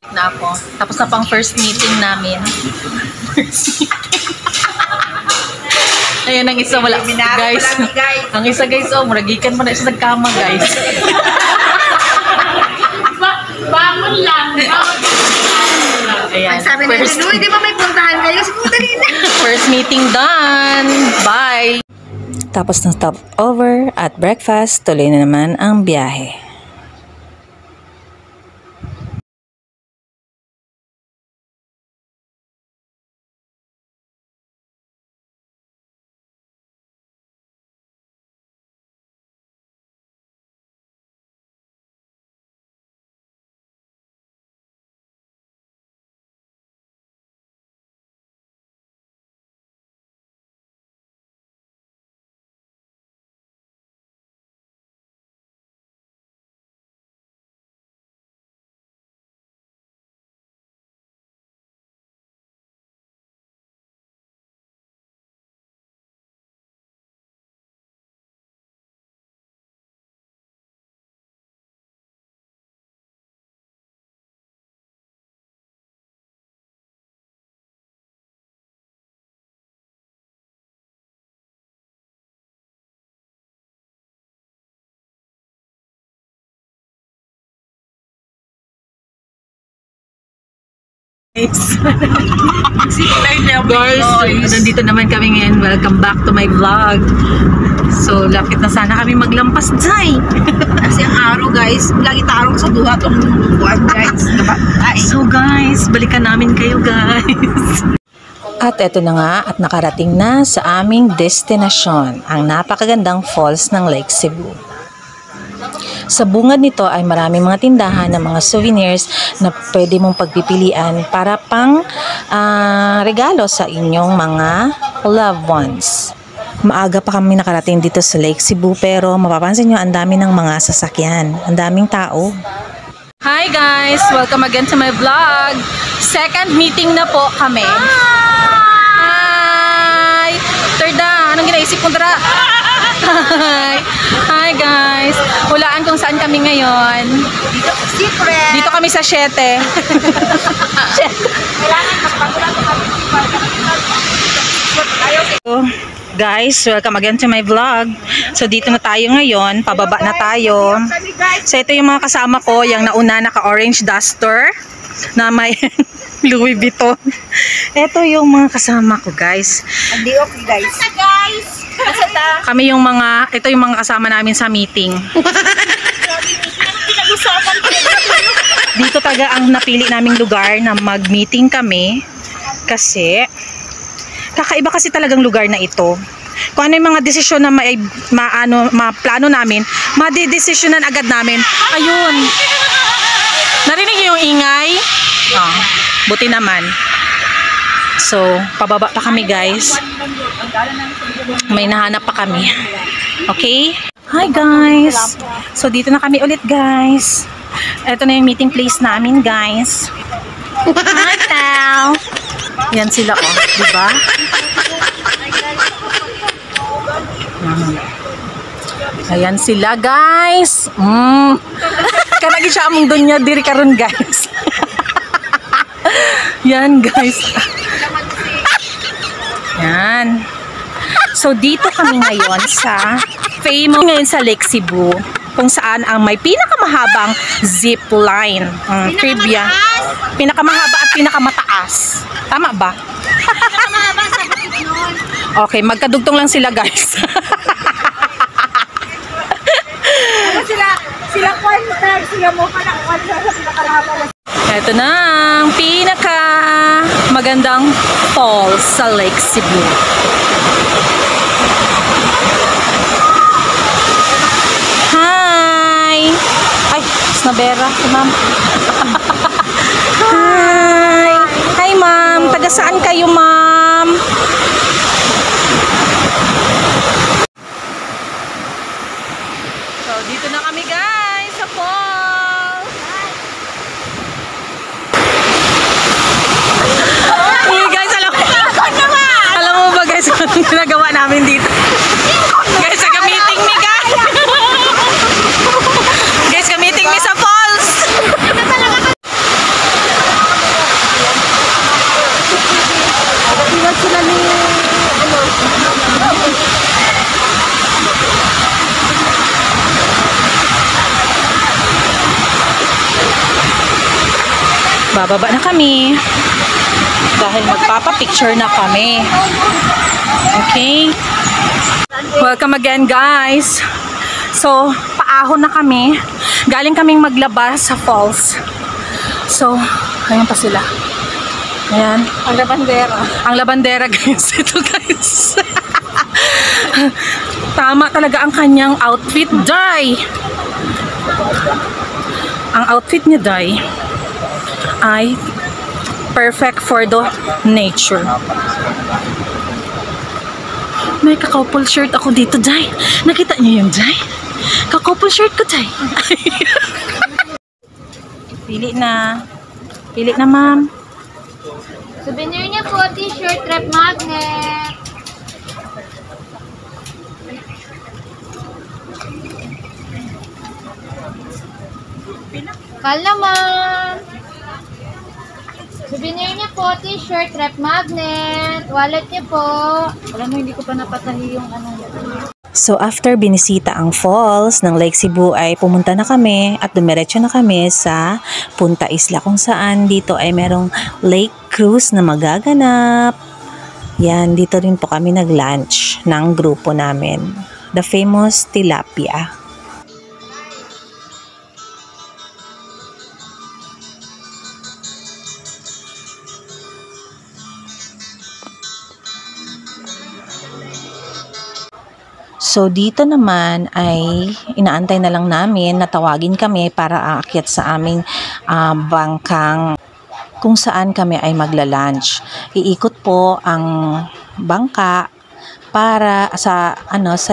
Na ako. Tapos na pang first meeting namin. First meeting. Ayan ang isa wala. Guys. Ang isa guys, oh, muragikan mo na isa nagkama guys. Bangon lang. Ayan. Sabi na yun, di ba may puntahan kayo? Siguro dali na. First meeting done. Bye. Tapos ng stopover at breakfast, tuloy na naman ang biyahe. Guys, nandito naman kami ngayon. Welcome back to my vlog. So, lapit na sana kami maglampas dyan. Kasi ang araw guys, lagi tarong sa duha itong buwan guys. So guys, balikan namin kayo guys. At eto na nga at nakarating na sa aming destinasyon, ang napakagandang falls ng Lake Cebu. Sa bungad nito ay maraming mga tindahan ng mga souvenirs na pwede mong pagpipilian para pang regalo sa inyong mga loved ones. Maaga pa kami nakarating dito sa Lake Cebu pero mapapansin nyo ang dami ng mga sasakyan, ang daming tao. Hi guys! Welcome again to my vlog. Second meeting na po kami. Hi! Third na! Anong ginaisip kong tara? Hi! Hi guys! Hulaan kung saan kami ngayon. Dito, secret! Dito kami sa 7. Guys, welcome again to my vlog. So dito na tayo ngayon, pababa na tayo. So ito yung mga kasama ko, yung nauna naka-orange duster na may Louis Vuitton. Ito yung mga kasama ko guys. Hindi okay guys. Guys! Kami yung mga, ito yung mga kasama namin sa meeting. Dito taga ang napili naming lugar na mag-meeting kami kasi kakaiba kasi talagang lugar na ito. Kung ano yung mga desisyon na ma-plano namin, madidesisyonan agad namin. Ayun. Narinig niyo yung ingay? Oh, buti naman. So, pababa pa kami guys. May nahanap pa kami. Okay? Hi guys! So, dito na kami ulit guys. Ito na yung meeting place namin guys. Hi pal! Yan sila oh, diba? Ayan sila guys. Kanagi siya among dunya diri karon guys. Yan guys. Yan. So dito kami ngayon sa famous ngayon sa Lake Cebu kung saan ang may pinakamahabang zip line. Trivia. Pinakamahaba at pinakamataas. Tama ba? Okay, magkadugtong lang sila guys. Sila kwantar, sila mo pa nakakwantar sa pinakalahaba. Ito na ang pinaka magandang falls sa Lake Cebu. Hi! Ay, snabera si ma'am. Hi! Hi ma'am! Taga saan kayo ma'am? So, dito na kami guys sa falls. Hey guys, alam mo ba guys kung anong ginagawa namin dito? Guys, meeting me guys. Guys, meeting me sa falls. Bababa na kami. Dahil magpapapicture na kami. Okay? Welcome again, guys. So, paahon na kami. Galing kaming maglabas sa falls. So, ayan pa sila. Ayan. Ang labandera. Ang labandera, guys. Ito, guys. Tama talaga ang kanyang outfit, Day. Ang outfit niya, Day, ay perfect for the nature. May ka-couple shirt ako dito, Day. Nakita niyo yun, Day? Ka-couple shirt ko, Day. Pili na. Pili na, ma'am. Souvenir niya po, t-shirt, rep magnet. Kalaman. Souvenir niya po, t-shirt, rep magnet. Wallet niya po. Alam mo, hindi ko pa napatahi yung ano. So after binisita ang falls ng Lake Cebu ay pumunta na kami at dumiretso na kami sa Punta Isla kung saan dito ay merong lake cruise na magaganap. Yan, dito rin po kami nag-lunch ng grupo namin. The famous tilapia. So dito naman ay inaantay na lang namin na tawagin kami para aakyat sa aming bangkang kung saan kami ay magla-lunch. Iikot po ang bangka para sa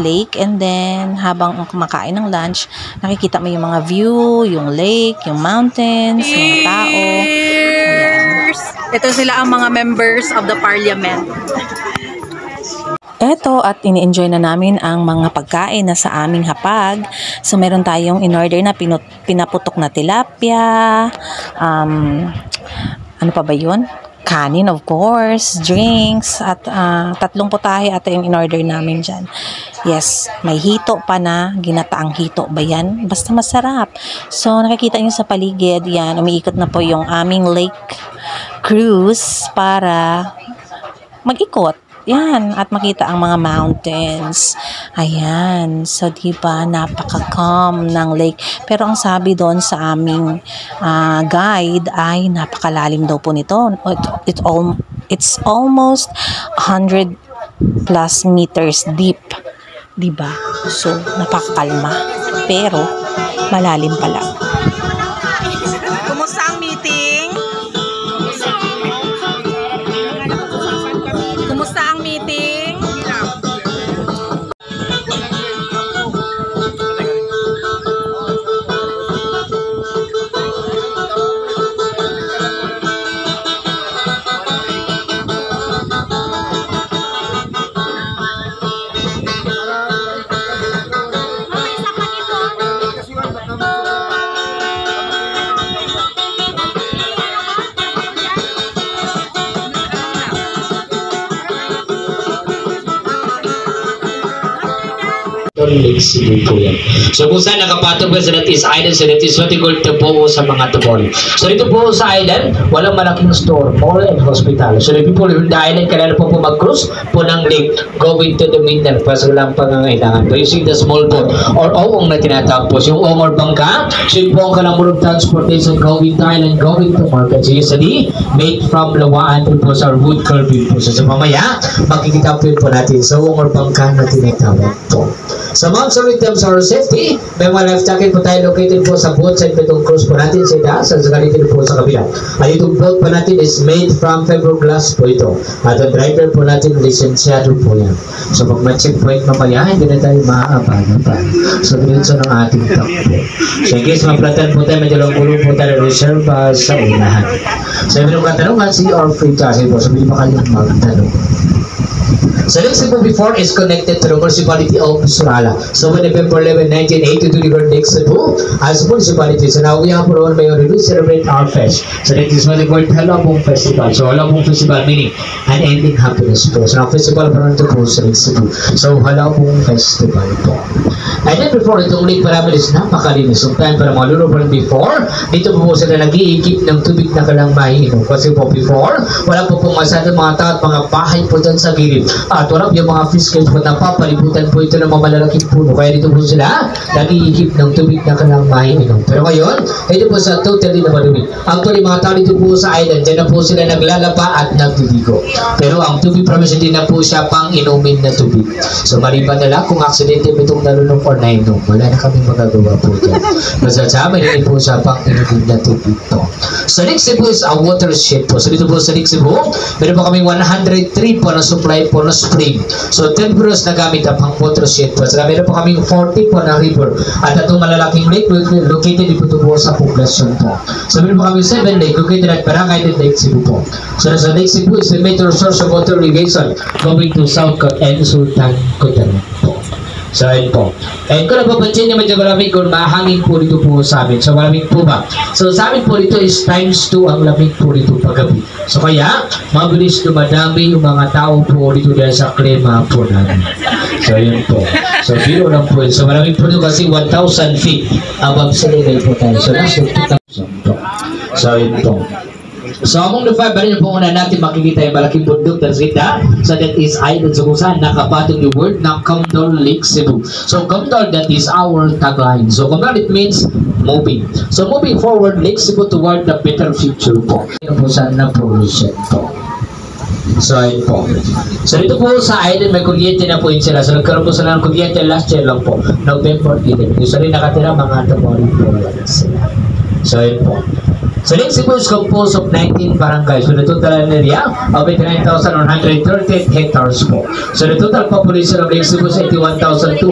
lake, and then habang kumakain ng lunch, nakikita mo yung mga view, yung lake, yung mountains, mga tao. Ayan. Ito sila ang mga members of the parliament. Eto, at ini-enjoy na namin ang mga pagkain na sa aming hapag. So meron tayong in-order na pinaputok na tilapia. Ano pa ba yun? Kanin, of course, drinks, at tatlong putahe at yung in-order namin dyan. Yes, may hito pa na, ginataang hito ba yan? Basta masarap. So nakikita nyo sa paligid, yan, umiikot na po yung aming lake cruise para mag-ikot. Yan, at makita ang mga mountains. Ayan, so diba, napaka-calm ng lake. Pero ang sabi doon sa aming guide ay napakalalim daw po nito. It's almost 100 plus meters deep. Diba? So, napakakalma. Pero, malalim pala. Kumusta ang meeting? Kumusta ang meeting? Lake Cebu po yan. So kung saan nakapatong po sa that is island, so that is what you call po sa mga tubol. So dito po sa island, walang malaking store, mall and hospital. So the people in the island, kailangan po mag-cruise po ng lake going to the mainland para sa walang pangangailangan. So you see the small boat or owong na tinatawag po. So yung owong or bangka, so yung po ang kalamurong transportation going to island, going to market. So usually, made from lawaan po sa wood carving po. So sa mamaya, makikita po natin sa owong or bangka na tinatawag po. Sa Mount Summit terms our safety, may mga life jacket po tayo located po sa boat side po itong cruise po natin sa itaas at sa ganito po sa kabila. At itong boat po natin is made from fiberglass po ito. At ang driver po natin lisensyado po yan. So pag ma-checkpoint mamaya, hindi na tayo maaapagan pa. So diretso ng ating takbo. So in case maplatan po tayo, medyo lang gulong po tayo reserve sa unahan. So may mga katanungan, see or free kasi po. So hindi pa kayo magtanong. So Lake Cebu before is connected to the municipality of Surala. So when November 11, 1982, we got Lake Cebu as municipality. So now we have our own mayor to celebrate our fest. So that is what we call Halabong Festival. So Halabong Festival meaning an ending happiness po. So now festival pa rin ito po sa Lake Cebu. So Halabong Festival po. And then before ito ulit marami is napakalinis. So time para mga lulo pa rin before, dito po sila nag-iikip ng tubig na kalang maiinom. Kasi po before, wala po pong masyadong mga tao at mga bahay po dyan sa gilid. At wala yung mga fiskals po napapalibutan po ito ng mga malalaking puno. Kaya dito po sila nag-iikip ng tubig na kalang maiinom. Pero ngayon, ito po sa totally na madumi. Actually, mga tao dito po sa island, dyan na po sila naglalaba at nagdidigo. Pero ang tubig promise hindi na po siya pang inumin na tubig. So maliban na lang kung aksidente itong nalunong or nainom. Wala na kami magagawa po dyan. Masasama hindi po siya pang inumin na tubig to. So Lake Cebu is a watershed po. So dito po sa Lake Cebu, meron po kami 103 po na supply po na spring. So 10 puros na gamit ang pang watershed po. So meron po kami 40 po na river. At itong malalaking lake located dito po sa poblasyon po. So meron po kami 7 lake located at Barangay de Lake Cebu po. So sa Lake Cebu is the major source of water irrigation going to South Coast and Sultan Kudarat po. So, ayun po. And kung napapansin niyo, medyo malamig kung mahangin po dito po sa amin. So, malamig po ba? So, sa amin po dito is times 2 ang lamig po dito paggabi. So, kaya, mabilis dumadami yung mga tao po dito dahil sa klima po namin. So, ayun po. So, biro lang po yun. So, malamig po dito kasi 1,000 feet above sea level po tayo. So, nasa 2,000 po. So, ayun po. So among the five, bali po una natin makikita yung malaking bundok na kita. So that is island. So kung saan nakapatong yung word na Kamdol Lake Cebu. So Kamdol, that is our tagline. So Kamdol, it means moving. So moving forward, Lake Cebu toward the better future po. Ito po saan na pollution po. So ayun po. So dito po sa island may kuryente na po yun sila. So nagkaroon po sila ng kuryente last year lang po. November 11. Usually nakatira mga tamori po sila. So ayun po. So Lake Cebu is composed of 19 barangays. So the total area of 89,138 hectares po. So the total population of Lake Cebu is 81,221.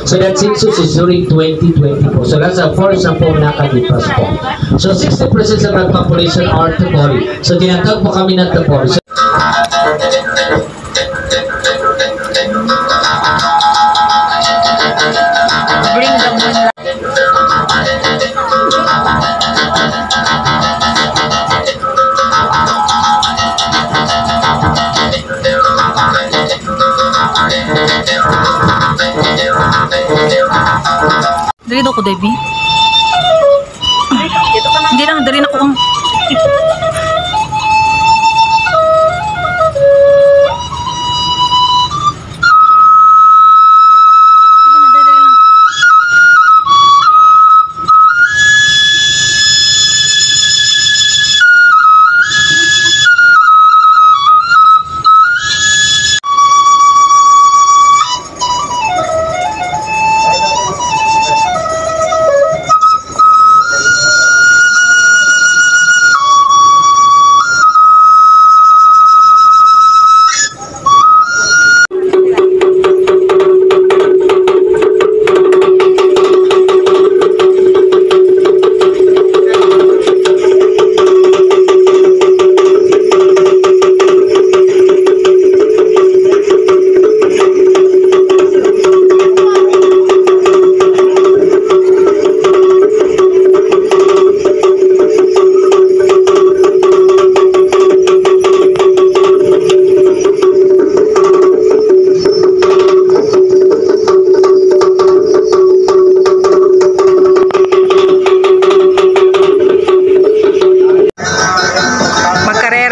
So that census is during 2020 po. So that's a force na po nakalipas po. So 60% of that population are Tamori. So tinatawag po kami ng Tamori. So, Bring the moonlight. Dali daw ko, Debbie. Hindi na, dali na ko.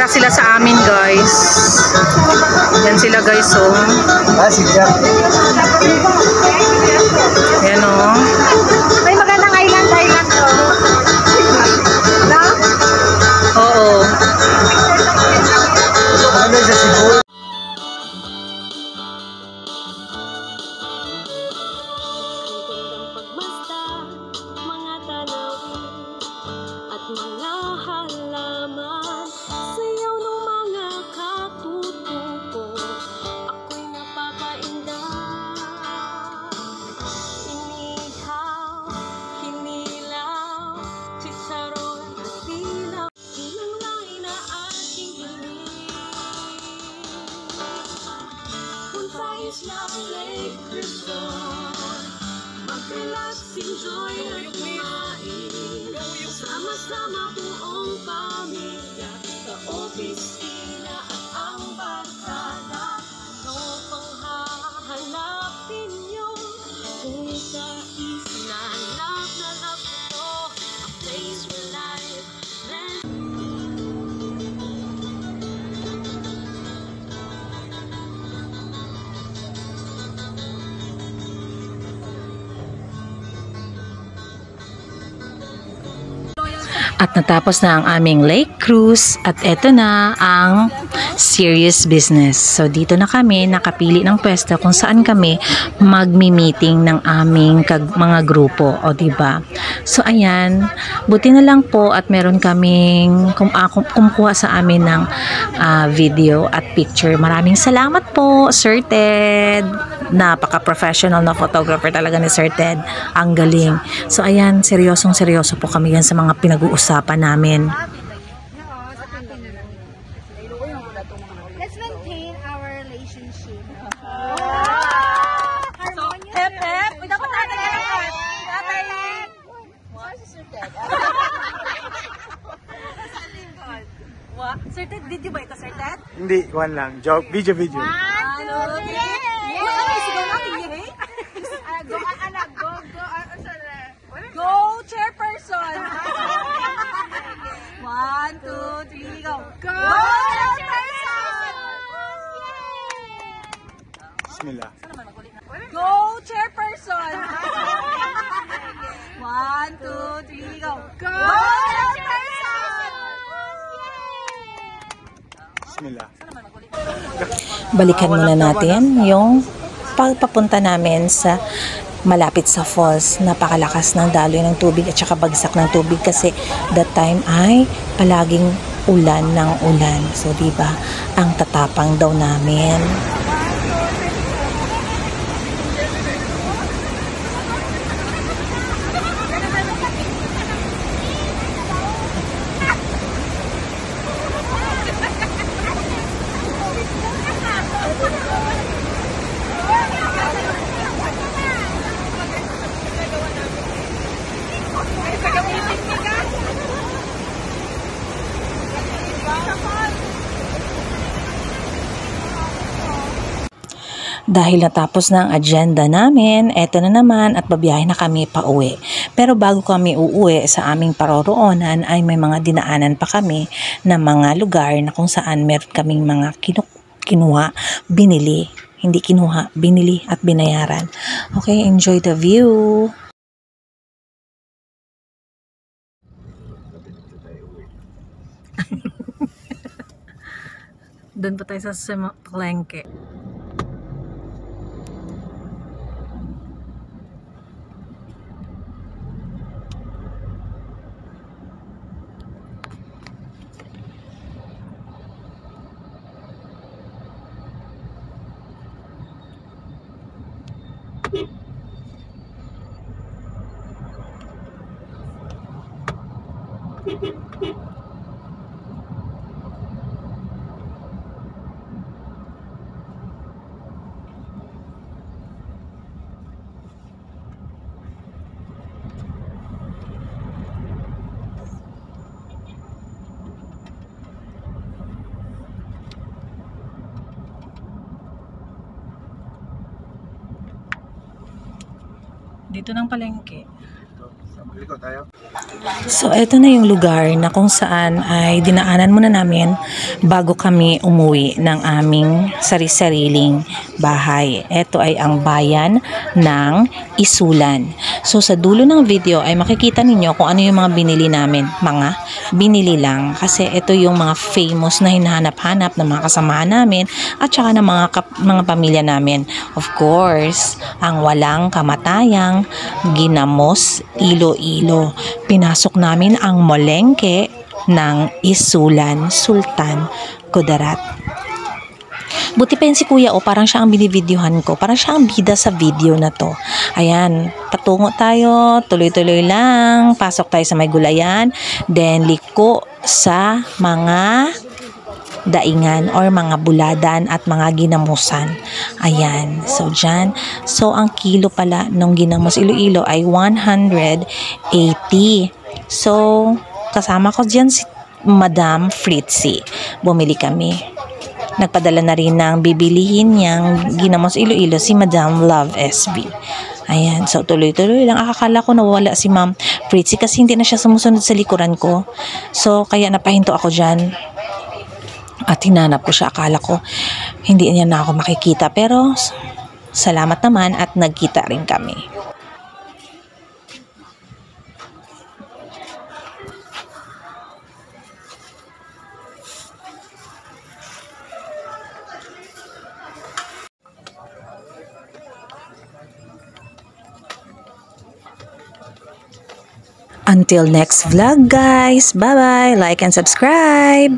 Sila sa amin, guys. Yan sila, guys, oh. Yan, oh. May magandang island to. No? Oo. Ano sa Cebu? Mga tanawin at mga halaman. Sayaw ng mga katutubo, ako'y napapainda. Inihaw, hinilaw, chicharon at dilaw. Inulay na aking hiling. enjoy at kumain. Sama-sama buong pamilya, ka-opisina at ang barkada. Ano pang hahanapin nyo? Kung kais na love ito, a place where life then. At natapos na ang aming lake cruise at eto na ang serious business. So dito na kami nakapili ng pwesto kung saan kami magmi-meeting ng aming mga grupo, o diba? So ayan, buti na lang po at meron kaming kumukuha sa amin ng video at picture. Maraming salamat po, Sir Ted. Napaka-professional na photographer talaga ni Sir Ted. Ang galing. So ayan, seryosong-seryoso po kami yan sa mga pinag-uusapan namin. Let's maintain our relationship. Sir Ted, video ba ito, Sir Ted? Hindi, one lang. Joke, video. Go, chairperson! 1, 2, 3, go! Go, chairperson! Bismillah. Go, chairperson! 1, 2, 3, go! Go, chairperson! Bismillah. Balikan muna natin yung pagpapunta namin sa malapit sa falls. Napakalakas ng daloy ng tubig at saka bagsak ng tubig kasi that time ay palaging ulan ng ulan. So diba, ang tatapang daw namin. Dahil natapos na ang agenda namin, eto na naman at babiyahe na kami pa uwi. Pero bago kami uuwi sa aming paroroonan ay may mga dinaanan pa kami na mga lugar na kung saan meron kaming mga kinuha, binili. Hindi kinuha, binili at binayaran. Okay, enjoy the view! Doon pa tayo sa palengke. Dito ng palengke. So, eto na yung lugar na kung saan ay dinaanan muna namin bago kami umuwi ng aming sari-sariling bahay. Eto ay ang bayan ng Isulan. So, sa dulo ng video ay makikita ninyo kung ano yung mga binili namin. Mga binili lang. Kasi ito yung mga famous na hinahanap-hanap ng mga kasamahan namin at saka ng mga pamilya namin. Of course, ang walang kamatayang Ginamos Iloilo. Pinasok namin ang molengke ng Isulan, Sultan Kudarat. Buti pa yun si Kuya, parang siya ang binivideohan ko. Parang siya ang bida sa video na to. Ayan, patungo tayo, tuloy-tuloy lang. Pasok tayo sa may gulayan. Then, liko sa mga daingan or mga buladan at mga ginamusan. Ayan. So, dyan. So, ang kilo pala nung ginamos Iloilo ay 180. So, kasama ko dyan si Madam Fritzy. Bumili kami. Nagpadala na rin ng bibilihin niyang ginamos Iloilo si Madam Love SB. Ayan, so tuloy-tuloy lang. Akala ko nawawala si Ma'am Fritzy kasi hindi na siya sumusunod sa likuran ko. So, kaya napahinto ako dyan. At hinanap ko siya. Akala ko hindi niya na ako makikita. Pero, salamat naman at nagkita rin kami. Until next vlog guys. Bye-bye. Like and subscribe.